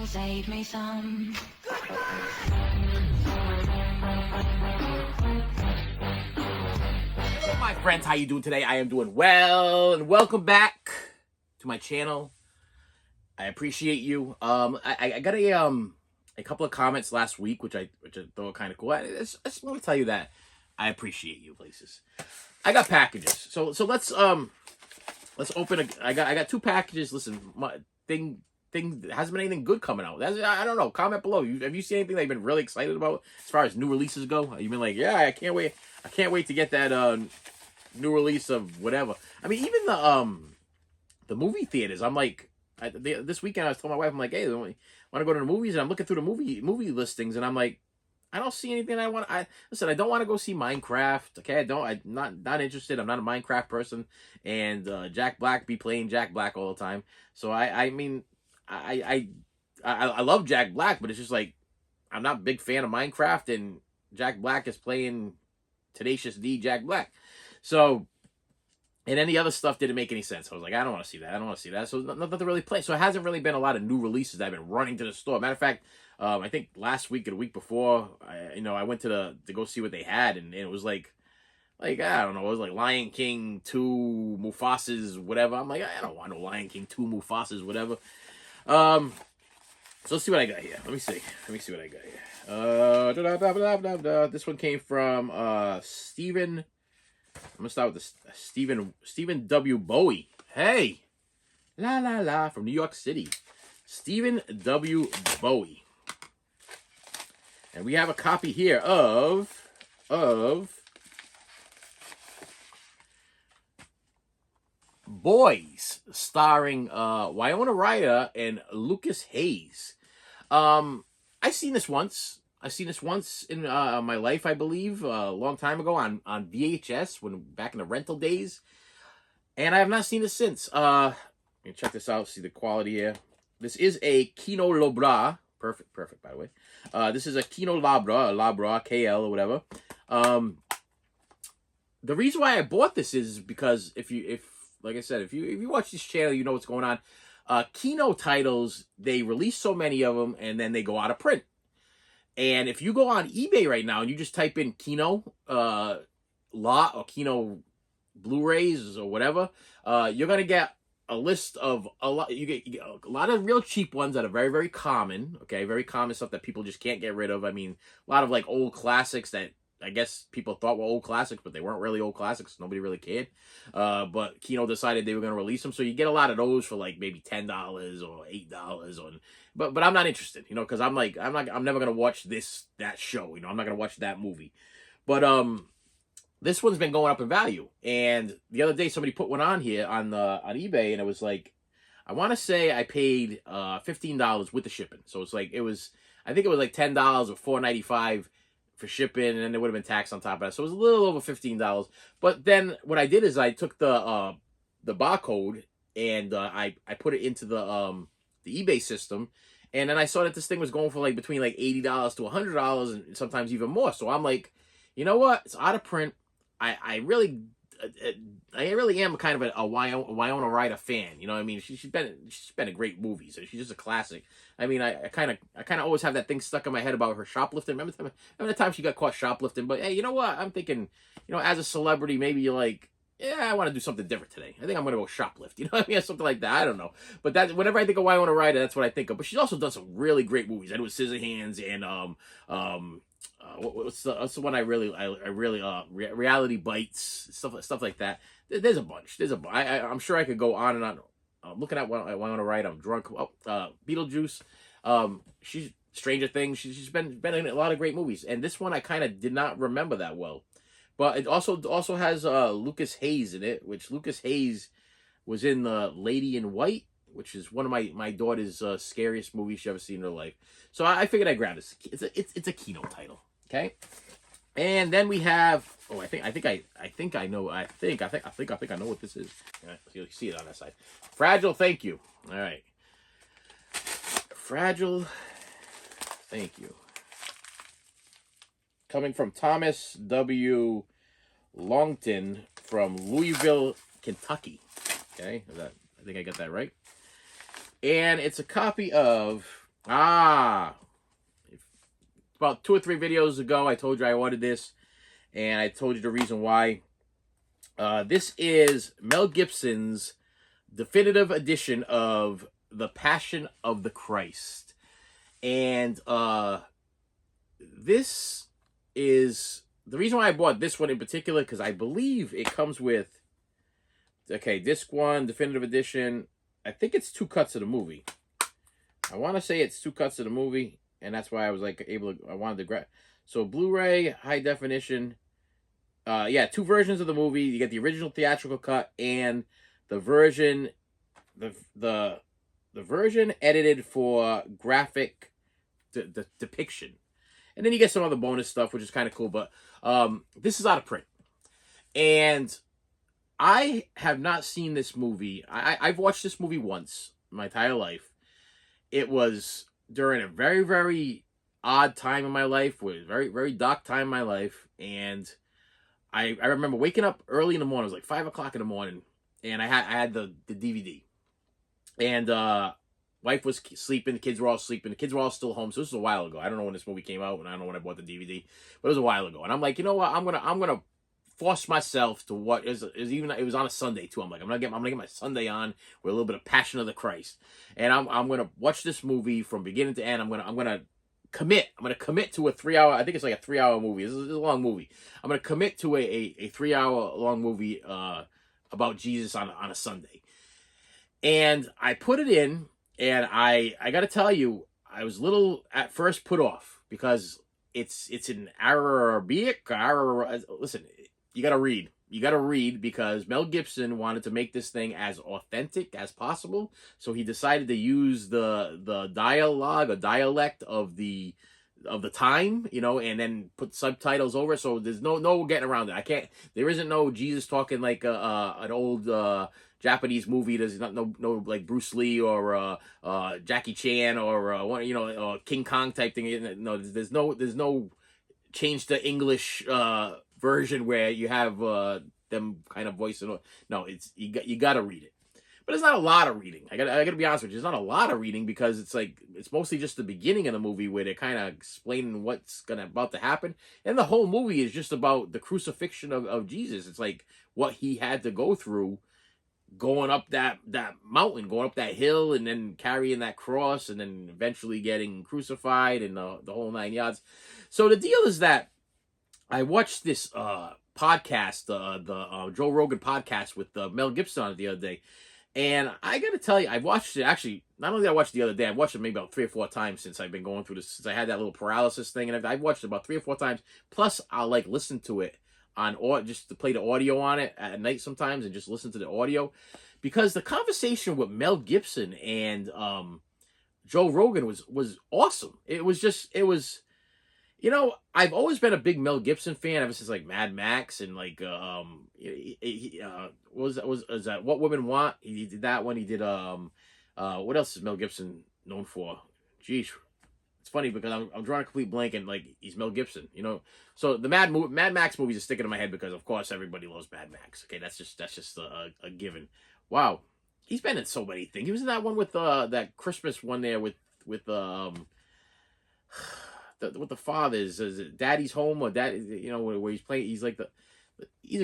save me some. Hello, my friends. How you doing today? I am doing well, and welcome back to my channel. I appreciate you. I got a couple of comments last week, which I thought were kind of cool. I just want to tell you that I appreciate you, places. I got packages, so let's open. I got two packages. Listen, my thing hasn't been anything good coming out. I don't know. Comment below. Have you seen anything that you've been really excited about as far as new releases go? You've been like, yeah, I can't wait to get that new release of whatever. I mean, even the movie theaters. I'm like, this weekend I was telling my wife, I'm like, hey, want to go to the movies? And I'm looking through the movie listings, and I'm like, I don't see anything I want. Listen, I don't want to go see Minecraft. Okay, I'm not interested. I'm not a Minecraft person, and Jack Black be playing Jack Black all the time. So I mean, I love Jack Black, but it's just like I'm not a big fan of Minecraft, and Jack Black is playing Tenacious D Jack Black. So, and any other stuff didn't make any sense. I was like, I don't want to see that. I don't want to see that. So nothing to really play. So it hasn't really been a lot of new releases that I've been running to the store. Matter of fact, I think last week or the week before, I went to go see what they had, and it was like I don't know, it was like Lion King 2, Mufasa's whatever. I'm like, I don't want no Lion King 2, Mufasa's whatever. So let's see what I got here. Let me see what I got here. This one came from Stephen. I'm gonna start with this Stephen W. Bowie. Hey, la from New York City. Stephen W. Bowie. And we have a copy here of Boys, starring Winona Ryder and Lucas Hayes. I've seen this once. In my life, I believe, a long time ago on VHS, back in the rental days, and I have not seen it since. Let me check this out. See the quality here. This is a Kino Lorber. Perfect. By the way, this is a Kino Lorber, KL or whatever. The reason why I bought this is because if like I said, if you watch this channel, you know what's going on. Kino titles, they release so many of them, and then they go out of print. And if you go on eBay right now and you just type in Kino lot or Kino Blu-rays or whatever, you're gonna get a list of a lot. You get a lot of real cheap ones that are very, very common. Okay, very common stuff that people just can't get rid of. I mean, a lot of like old classics that I guess people thought were old classics, but they weren't really old classics. Nobody really cared. But Kino decided they were going to release them, so you get a lot of those for like maybe $10 or $8. But I'm not interested, because I'm never going to watch that show. I'm not going to watch that movie. But this one's been going up in value. And the other day somebody put one on here on eBay, and it was like, I want to say I paid $15 with the shipping. So it's like I think it was like $10 or $4.95 for shipping, and then there would have been tax on top of that. So it was a little over $15. But then what I did is I took the barcode and I put it into the eBay system, and then I saw that this thing was going for like between like $80 to $100 and sometimes even more. So I'm like, you know what? It's out of print. I really am kind of a Winona Ryder fan. You know what I mean? She's been in great movies. So she's just a classic. I mean, I kind of always have that thing stuck in my head about her shoplifting. Remember the time she got caught shoplifting? But hey, you know what? I'm thinking, as a celebrity, maybe you're like, yeah, I want to do something different today. I think I'm going to go shoplift. You know what I mean? Something like that. I don't know. But whenever I think of Winona Ryder, that's what I think of. But she's also done some really great movies. I know Scissorhands and what's the one I really Reality Bites, stuff like that. There's a bunch. I'm sure I could go on and on. Looking at Winona Ryder, I'm drunk. Beetlejuice. She's Stranger Things. She's been in a lot of great movies, and this one I kind of did not remember that well. But it also has Lucas Hayes in it, which Lucas Hayes was in the Lady in White, which is one of my daughter's scariest movies she ever seen in her life. So I figured I'd grab this. It's a Kino title. Okay, and then we have. Oh, I think I know what this is. All right, you see it on that side. Fragile. Thank you. All right. Fragile. Thank you. Coming from Thomas W. Longton from Louisville, Kentucky. Okay, I think I got that right. And it's a copy of Ah, about 2 or 3 videos ago, I told you I ordered this, and I told you the reason why. This is Mel Gibson's definitive edition of The Passion of the Christ. And this is the reason why I bought this one in particular, because I believe it comes with, okay, disc one, definitive edition. I think it's 2 cuts of the movie. I want to say it's 2 cuts of the movie, and that's why I was like able to, I wanted to grab. So Blu-ray, high definition. Yeah, 2 versions of the movie. You get the original theatrical cut and the version, the version edited for graphic depiction. And then you get some other bonus stuff, which is kind of cool. But this is out of print. And I have not seen this movie. I've watched this movie once my entire life. It was during a very, very odd time in my life. It was a very, very dark time in my life. And I remember waking up early in the morning. It was like 5 o'clock in the morning. And I had the DVD. And wife was sleeping. The kids were all sleeping. The kids were all still home. So this was a while ago. I don't know when this movie came out, and I don't know when I bought the DVD, but it was a while ago. And I'm like, you know what? I'm gonna force myself to what is even. It was on a Sunday too. I'm like, I'm gonna get my Sunday on with a little bit of Passion of the Christ, and I'm gonna watch this movie from beginning to end. I'm gonna commit. I'm gonna commit to a 3-hour. I think it's like a 3-hour movie. This is a long movie. I'm gonna commit to a 3-hour long movie about Jesus on a Sunday. And I put it in, and I got to tell you, I was a little at first put off because it's an Arabic. Listen, you got to read. You got to read because Mel Gibson wanted to make this thing as authentic as possible, so he decided to use the dialogue or dialect of the time, and then put subtitles over. So there's no getting around it. There isn't no Jesus talking like an old Japanese movie. There's not no like Bruce Lee or Jackie Chan or King Kong type thing. No, there's no change to English version where you have them kind of voicing. No, it's you got to read it. But it's not a lot of reading. I gotta be honest with you. It's not a lot of reading because it's mostly just the beginning of the movie where they're kind of explaining what's about to happen, and the whole movie is just about the crucifixion of Jesus. It's like what he had to go through, going up that mountain, going up that hill, and then carrying that cross, and then eventually getting crucified, and the whole 9 yards. So the deal is that I watched this podcast, the Joe Rogan podcast with Mel Gibson on it the other day. And I got to tell you, I watched it, actually, not only did I watch it the other day, I've watched it maybe about 3 or 4 times since I've been going through this, since I had that little paralysis thing. And I've watched it about 3 or 4 times. Plus, I'll like listen to it just to play the audio on it at night sometimes and just listen to the audio. Because the conversation with Mel Gibson and Joe Rogan was awesome. It was, I've always been a big Mel Gibson fan ever since like Mad Max and like what was that What Women Want? He did that one. He did what else is Mel Gibson known for? Geez, it's funny because I'm drawing a complete blank and like he's Mel Gibson, So the Mad Max movies are sticking in my head because of course everybody loves Mad Max. Okay, that's just a given. Wow, he's been in so many things. He was in that one with that Christmas one there with with the fathers. Is it Daddy's Home or Dad? Where he's playing. He's a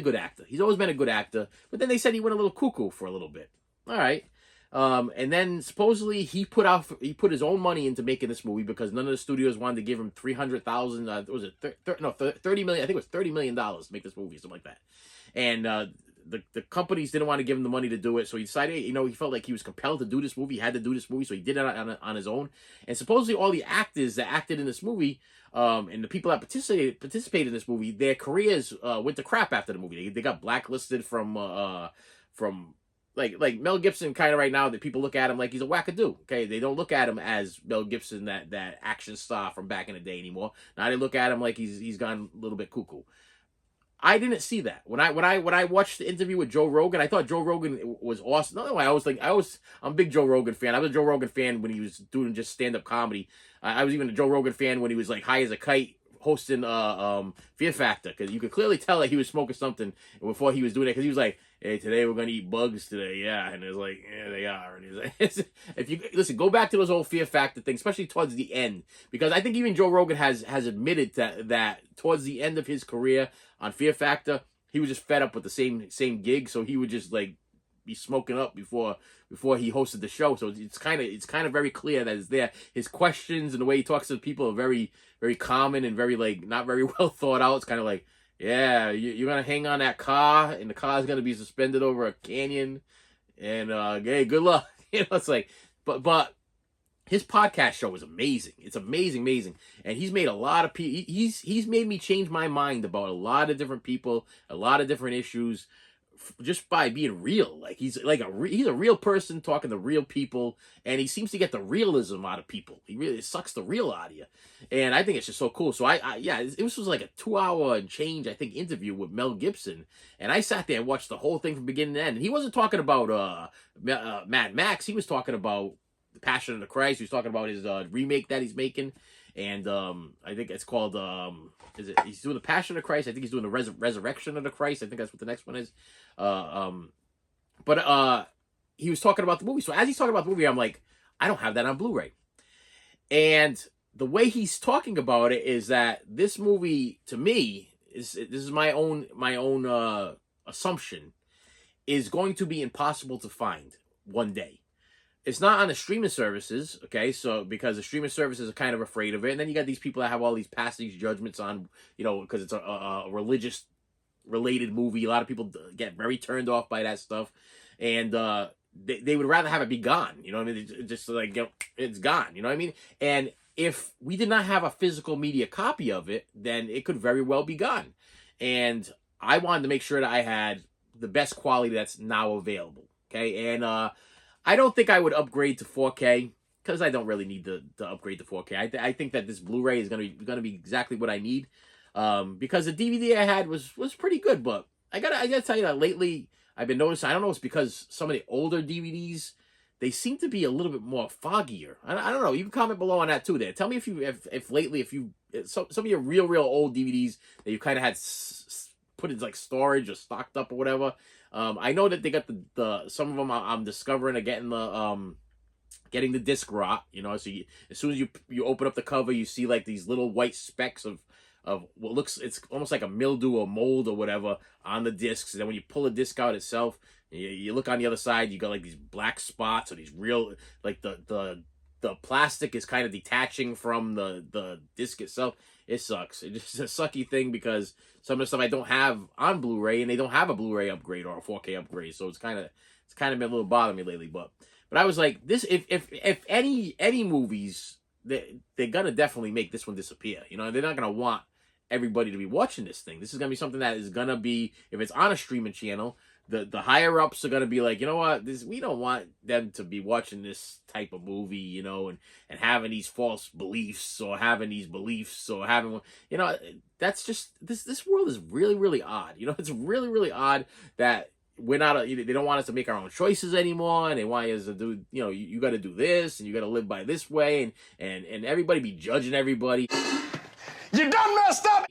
good actor. He's always been a good actor. But then they said he went a little cuckoo for a little bit. All right. And then supposedly he put his own money into making this movie because none of the studios wanted to give him $300,000. Was it 30 million? I think it was $30 million to make this movie, something like that. And the companies didn't want to give him the money to do it, so he decided, he felt like he was compelled to do this movie. He had to do this movie, so he did it on his own. And supposedly all the actors that acted in this movie, and the people that participated in this movie, their careers went to crap after the movie. They got blacklisted from like Mel Gibson kind of right now, that people look at him like he's a wackadoo. Okay, they don't look at him as Mel Gibson, that action star from back in the day anymore. Now they look at him like he's gone a little bit cuckoo. I didn't see that when I watched the interview with Joe Rogan. I thought Joe Rogan was awesome. No, I'm a big Joe Rogan fan. I was a Joe Rogan fan when he was doing just stand up comedy. I was even a Joe Rogan fan when he was like high as a kite hosting Fear Factor, because you could clearly tell that he was smoking something before he was doing it, because he was like, hey, today we're gonna eat bugs today, yeah, and it's like, yeah, they are, and he's like, if you listen, go back to those old Fear Factor things, especially towards the end, because I think even Joe Rogan has admitted that towards the end of his career on Fear Factor, he was just fed up with the same gig, so he would just like be smoking up before he hosted the show. So it's kind of very clear that it's there. His questions and the way he talks to people are very, very common and very like not very well thought out. It's kind of like, yeah, you're gonna hang on that car, and the car's gonna be suspended over a canyon, and hey, good luck. You know, it's like, but his podcast show is amazing. It's amazing, and he's made a lot of people. He's made me change my mind about a lot of different people, a lot of different issues, just by being real. Like he's a real person talking to real people, and he seems to get the realism out of people. He really sucks the real out of you, and I think it's just so cool. So it was like a 2-hour and change, I think, interview with Mel Gibson, and I sat there and watched the whole thing from beginning to end. And he wasn't talking about Mad Max. He was talking about the Passion of the Christ. He was talking about his remake that he's making, and I think it's called he's doing the Passion of the Christ. I think he's doing the Resurrection of the Christ. I think that's what the next one is. But he was talking about the movie. So as he's talking about the movie, I'm like, I don't have that on Blu-ray. And the way he's talking about it is that this movie, to me, this is my own assumption, is going to be impossible to find one day. It's not on the streaming services, okay? So because the streaming services are kind of afraid of it, and then you got these people that have all these past these judgments on, you know, because it's a religious related movie. A lot of people get very turned off by that stuff, and they would rather have it be gone. You know what I mean? It's just like, you know, it's gone. You know what I mean? And if we did not have a physical media copy of it, then it could very well be gone. And I wanted to make sure that I had the best quality that's now available. Okay, and I don't think I would upgrade to 4K, because I don't really need to upgrade to 4K. I think that this Blu-ray is gonna be exactly what I need, because the DVD I had was pretty good. But I gotta tell you that lately I've been noticing, I don't know if it's because some of the older DVDs, they seem to be a little bit more foggier. I don't know. You can comment below on that too. There, tell me if lately some of your real old DVDs that you kind of had put in like storage or stocked up or whatever. I know that they got the some of them I'm discovering are getting the disc rot, you know. So as soon as you open up the cover, you see like these little white specks of what looks, it's almost like a mildew or mold or whatever on the discs. And then when you pull the disc out itself, you look on the other side, you got like these black spots or these real, like the plastic is kind of detaching from the disc itself. It sucks. It's just a sucky thing, because some of the stuff I don't have on Blu-ray, and they don't have a Blu-ray upgrade or a 4K upgrade, so it's kind of been a little bothering me lately. But I was like, this, if any movies, they're gonna definitely make this one disappear. You know, they're not gonna want everybody to be watching this thing. This is gonna be something that is gonna be, if it's on a streaming channel, the higher ups are gonna be like, you know what, we don't want them to be watching this type of movie, you know, and having these false beliefs, or having these beliefs, or having, you know, that's just, this world is really odd. You know, it's really odd that we're not they don't want us to make our own choices anymore, and they want us to do, you know, you got to do this, and you got to live by this way, and everybody be judging everybody. You done messed up.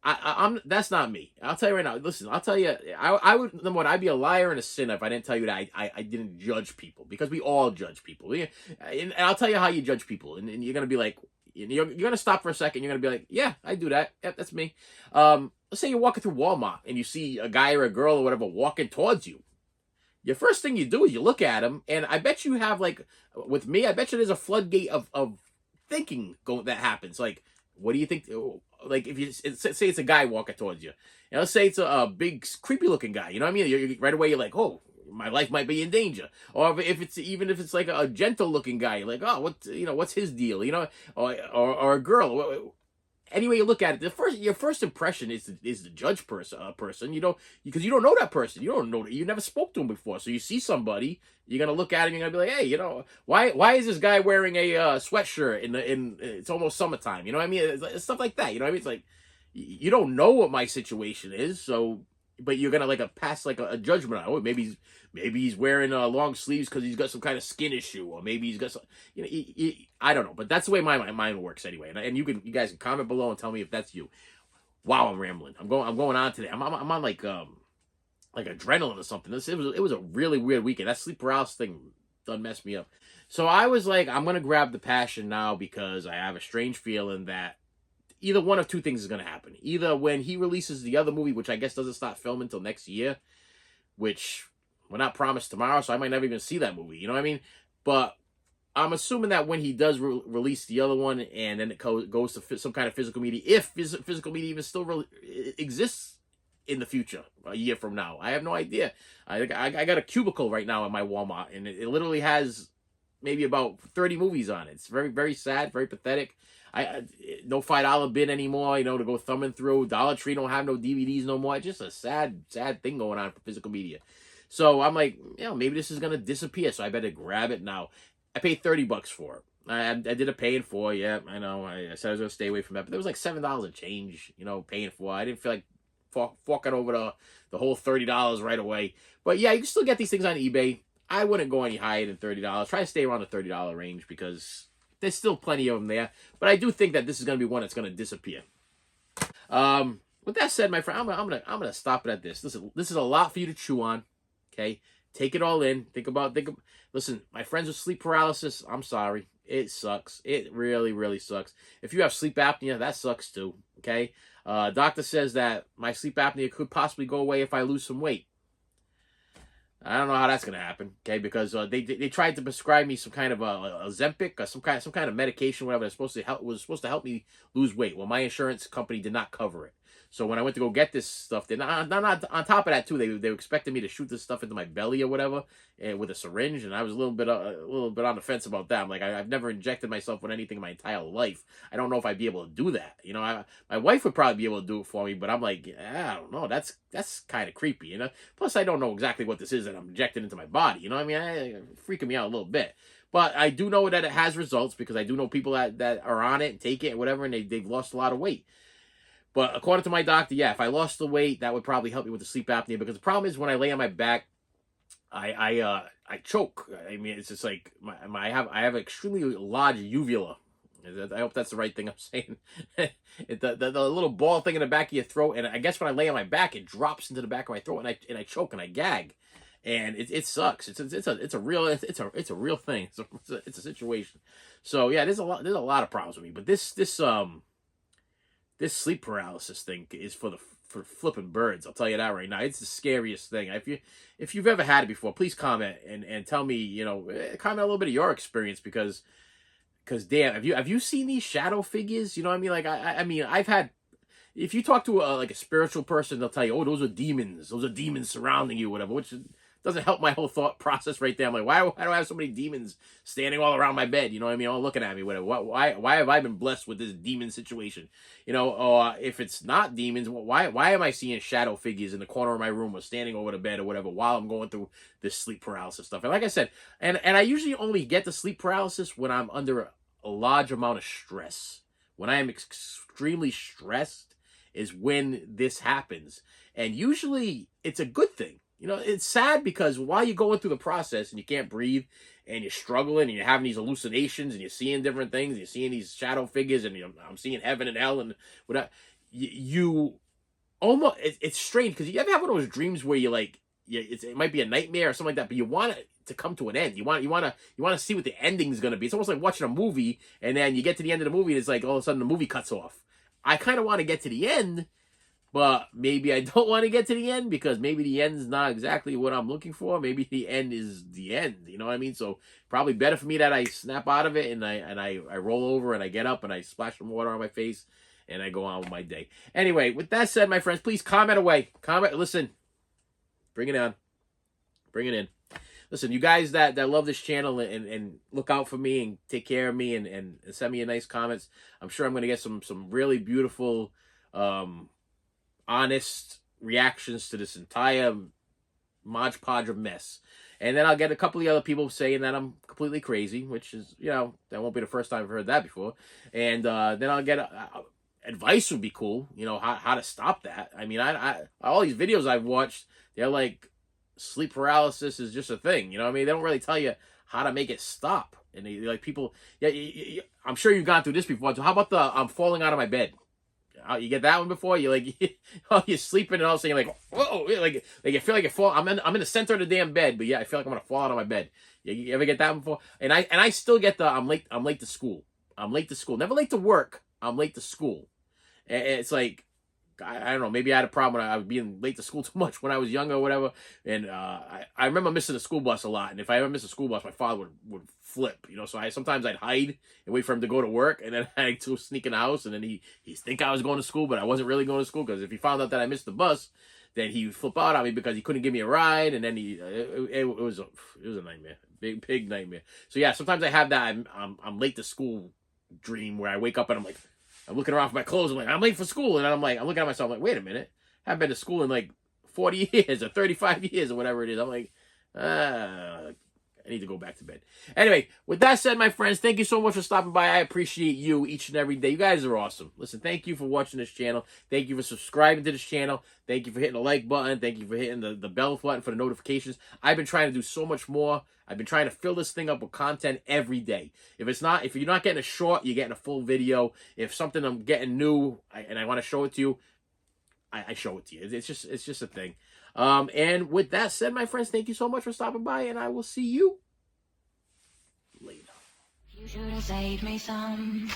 I'm that's not me. I'll tell you right now. Listen, I'll tell you, I would, number one, I'd be a liar and a sinner if I didn't tell you that I didn't judge people, because we all judge people. And I'll tell you how you judge people, and you're gonna be like, you're gonna stop for a second. You're gonna be like, yeah, I do that. Yep, that's me. Let's say you're walking through Walmart and you see a guy or a girl or whatever walking towards you. Your first thing you do is you look at him, and I bet you have, like, with me, I bet you there's a floodgate of thinking that happens. Like, what do you think? Like, if you say it's a guy walking towards you, and let's say it's a big creepy looking guy, you know what I mean? You're right away, you're like, oh, my life might be in danger. Or if it's like a gentle looking guy, you're like, oh, what's his deal, you know? Or a girl. Anyway you look at it, your first impression is the judge person, you know, because you don't know that person. You never spoke to him before. So you see somebody, you're gonna look at him, you're gonna be like, hey, you know, why is this guy wearing a sweatshirt in it's almost summertime? You know what I mean? It's stuff like that. You know what I mean? It's like, you don't know what my situation is, so but you're gonna like pass like a judgment on. Oh, maybe he's wearing long sleeves because he's got some kind of skin issue, or maybe he's got some, I don't know. But that's the way my mind works anyway. And you guys can comment below and tell me if that's you. Wow, I'm rambling. I'm going on today. I'm on like adrenaline or something. It was a really weird weekend. That sleep paralysis thing done messed me up. So I was like, I'm gonna grab the Passion now because I have a strange feeling that either one of two things is gonna happen. Either when he releases the other movie, which I guess doesn't start filming until next year, which we're not promised tomorrow, so I might never even see that movie. You know what I mean? But I'm assuming that when he does release the other one, and then it goes to some kind of physical media, if physical media even still exists in the future, a year from now, I have no idea. I got a cubicle right now at my Walmart, and it literally has maybe about 30 movies on it. It's very, very sad, very pathetic. No $5 bin anymore, to go thumbing through. Dollar Tree don't have no DVDs no more. It's just a sad thing going on for physical media. So I'm like, maybe this is gonna disappear, so I better grab it now. I paid $30 for it. I did a pay in full. Yeah, I know. I said I was gonna stay away from that, but there was like $7 a change. Paying for it. I didn't feel like forking over the whole $30 right away. But yeah, you can still get these things on eBay. I wouldn't go any higher than $30. Try to stay around the $30 range because there's still plenty of them there. But I do think that this is gonna be one that's gonna disappear. With that said, my friend, I'm gonna stop it at this. Listen, this is a lot for you to chew on. Okay, take it all in. Listen, my friends with sleep paralysis, I'm sorry. It sucks. It really, really sucks. If you have sleep apnea, that sucks too. Okay, doctor says that my sleep apnea could possibly go away if I lose some weight. I don't know how that's gonna happen. Okay, because they tried to prescribe me some kind of a Ozempic or some kind of medication, whatever. Was supposed to help me lose weight. Well, my insurance company did not cover it. So when I went to go get this stuff, they're not on top of that too. They were expecting me to shoot this stuff into my belly or whatever, and with a syringe, and I was a little bit on the fence about that. I'm like, I've never injected myself with anything in my entire life. I don't know if I'd be able to do that. My wife would probably be able to do it for me, but I'm like, I don't know. That's kind of creepy, Plus, I don't know exactly what this is that I'm injecting into my body. Freaking me out a little bit. But I do know that it has results because I do know people that are on it and take it and whatever, and they've lost a lot of weight. But according to my doctor, yeah, if I lost the weight, that would probably help me with the sleep apnea. Because the problem is when I lay on my back, I choke. I mean, it's just like I have extremely large uvula. I hope that's the right thing I'm saying. the little ball thing in the back of your throat, and I guess when I lay on my back, it drops into the back of my throat, and I choke and I gag, and it sucks. It's a real thing. It's a situation. So yeah, there's a lot of problems with me, but this sleep paralysis thing is for flipping birds. I'll tell you that right now. It's the scariest thing. If you've ever had it before, please comment and tell me, comment a little bit of your experience because damn, have you seen these shadow figures? You know what I mean? Like I mean, I've had. If you talk to like a spiritual person, they'll tell you, oh, those are demons. Those are demons surrounding you, whatever. Which doesn't help my whole thought process right there. I'm like, why do I have so many demons standing all around my bed? You know what I mean? All looking at me, whatever. Why have I been blessed with this demon situation? Or if it's not demons, why am I seeing shadow figures in the corner of my room or standing over the bed or whatever while I'm going through this sleep paralysis stuff? And like I said, and I usually only get the sleep paralysis when I'm under a large amount of stress. When I am extremely stressed is when this happens. And usually it's a good thing. It's sad because while you're going through the process and you can't breathe and you're struggling and you're having these hallucinations and you're seeing different things, and you're seeing these shadow figures and I'm seeing heaven and hell and whatever, you almost, it's strange because you ever have one of those dreams where you're like, it might be a nightmare or something like that, but you want it to come to an end. You want to see what the ending is going to be. It's almost like watching a movie and then you get to the end of the movie and it's like all of a sudden the movie cuts off. I kind of want to get to the end, but maybe I don't want to get to the end because maybe the end's not exactly what I'm looking for. Maybe the end is the end. You know what I mean? So probably better for me that I snap out of it and I roll over and I get up and I splash some water on my face and I go on with my day. Anyway, with that said, my friends, please comment away. Listen. Bring it on. Bring it in. Listen, you guys that love this channel and look out for me and take care of me and send me a nice comments. I'm sure I'm going to get some really beautiful honest reactions to this entire Mod Podge of mess. And then I'll get a couple of other people saying that I'm completely crazy, which is, that won't be the first time I've heard that before. And then I'll get advice would be cool. You know, how to stop that. I mean, I all these videos I've watched, they're like sleep paralysis is just a thing. You know what I mean? They don't really tell you how to make it stop. And they, like people, yeah, I'm sure you've gone through this before. So how about the I'm falling out of my bed? You get that one before? You like you're sleeping and all of a sudden you're like, whoa, like you feel like you fall. I'm in the center of the damn bed, but yeah, I feel like I'm gonna fall out of my bed. You ever get that before? And I still get the I'm late to school. I'm late to school. Never late to work. I'm late to school. And it's like, I don't know, maybe I had a problem when I was being late to school too much when I was younger or whatever. And I remember missing the school bus a lot. And if I ever missed a school bus, my father would flip, you know. So sometimes I'd hide and wait for him to go to work. And then I'd sneak in the house. And then he'd think I was going to school, but I wasn't really going to school. Because if he found out that I missed the bus, then he would flip out on me because he couldn't give me a ride. And then it was a nightmare. Big nightmare. So yeah, sometimes I have that I'm late to school dream where I wake up and I'm looking around for my clothes. I'm like, I'm late for school. And I'm looking at myself like, wait a minute. I haven't been to school in like 40 years or 35 years or whatever it is. I'm like, I need to go back to bed. Anyway, with that said, my friends, thank you so much for stopping by. I appreciate you each and every day. You guys are awesome. Listen, thank you for watching this channel. Thank you for subscribing to this channel. Thank you for hitting the like button. Thank you for hitting the bell button for the notifications. I've been trying to do so much more. I've been trying to fill this thing up with content every day. If you're not getting a short, you're getting a full video. If something I'm getting new and I want to show it to you, I show it to you. It's just a thing. And with that said, my friends, thank you so much for stopping by, and I will see you later. You should have saved me some.